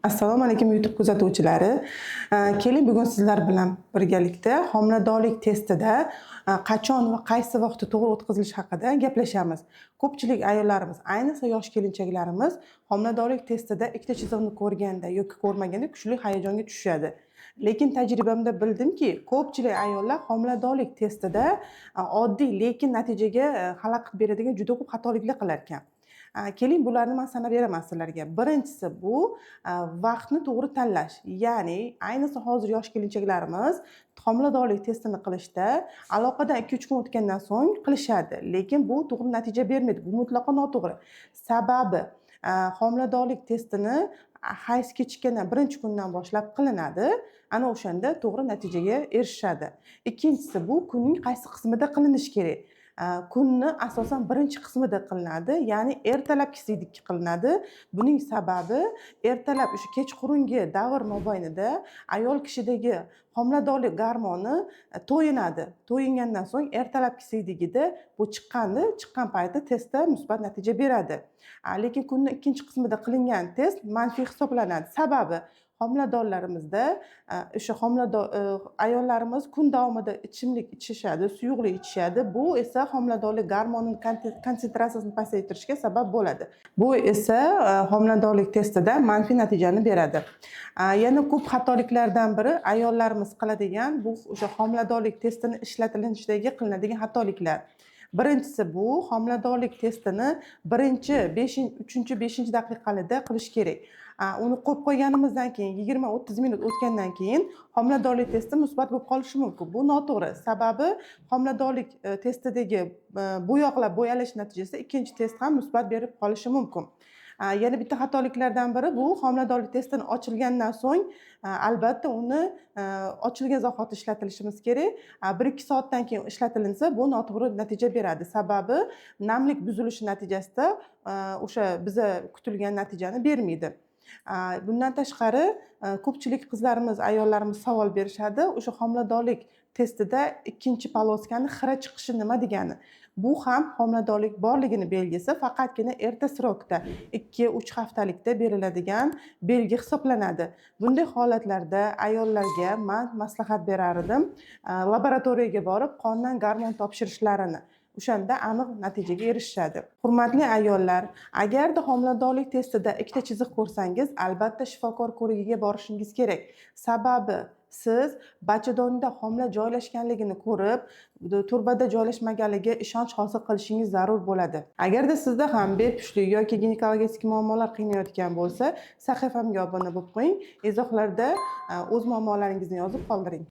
Assalomu alaykum YouTube kuzatuvchilari. Keling bugun sizlar bilan birgalikda homiladorlik testida qachon va qaysi vaqtda to'g'ri o'tkazilish haqida gaplashamiz. Ko'pchilik ayollarimiz, ayniqsa yosh kelinchaklarimiz homiladorlik testida ikkita chiziqni ko'rganda yoki ko'rmaganda kuchli hayajonga tushadi. Lekin tajribamda bildimki, ko'pchilik ayollar homiladorlik testida oddiy lekin natijaga xalaqit beradigan juda ko'p xatoliklar qilar ekan. Keling bularni men sanab beraman sizlarga. Birinchisi bu vaqtni to'g'ri tanlash. Ya'ni ayniqsa hozir yosh kelinchaklarimiz homiladorlik testini qilishda aloqadan 2-3 kun o'tgandan so'ng qilishadi. Lekin bu to'g'ri natija bermaydi. Bu mutlaqo noto'g'ri. Sababi homiladorlik testini hayz kechikkandan birinchi kundan boshlab qilinadi. Ana o'shanda to'g'ri natijaga erishadi. Ikkinchisi bu kunning qaysi qismida qilinishi kerak. Kunni asosan birinchi qismida qilinadi, ya'ni ertalabki siydik qilinadi. Buning sababi ertalab o'sha kechqurungi davr mobaynida ayol kishidagi homiladorlik gormoni to'yinadi. To'yingandan so'ng ertalabki siydigida bu chiqqan payti testda musbat natija beradi. Lekin kunning ikkinchi qismida qilingan test manfiy hisoblanadi. Sababi homiladorlarimizda o'sha ayollarimiz kun davomida ichimlik ichishadi, suyuqlik ichishadi. Bu esa homiladorlik gormonining konsentratsiyasini pasaytirishga sabab bo'ladi. Bu esa homiladorlik testida manfiy natijani beradi. Yana ko'p xatoliklardan biri ayollarimiz qiladigan bu o'sha homiladorlik testini ishlatilishidagi qilinadigan xatoliklar. Birinchisi bu homiladorlik testini 3-5 daqiqalarda qilish kerak. Uni qo'yib qo'yganimizdan keyin 20-30 minut o'tgandan keyin homiladorlik testi musbat bo'lib qolishi mumkin. Bu noto'g'ri. Sababi homiladorlik testidagi bo'yalish natijasida ikkinchi test ham musbat berib qolishi mumkin. Yana bitta xatoliklardan biri bu homiladorlik testini ochilgandan so'ng albatta uni ochilgan zahoti ishlatilishimiz kerak. 1-2 soatdan keyin ishlatilinsa bu noto'g'ri natija beradi. Sababi namlik buzilishi natijasida o'sha biza kutilgan natijani bermaydi. Bundan tashqari ko'pchilik qizlarimiz, ayollarimiz savol berishadi. O'sha homiladorlik testida ikkinchi poloskani xira chiqishi nima degani? Bu ham homiladorlik borligini belgisi, faqatgina erta srokda 2-3 haftalikda beriladigan belgi hisoblanadi. Bunday holatlarda ayollarga men maslahat berar edim, laboratoriyaga borib qondan gormon topshirishlarini. O'shanda aniq natijaga erishishadi. Hurmatli ayollar, agarda homiladorlik testida ikkita chiziq ko'rsangiz, albatta shifokor ko'rigiga borishingiz kerak. Sababi siz bachadonda homila joylashganligini ko'rib, turbada joylashmaganligiga ishonch hosil qilishingiz zarur bo'ladi. Agarda sizda ham bepushtlik yoki ginekologik muammolar qiynayotgan bo'lsa, sahifamga obuna bo'lib qo'ying. Izohlarda o'z muammolaringizni yozib qoldiring.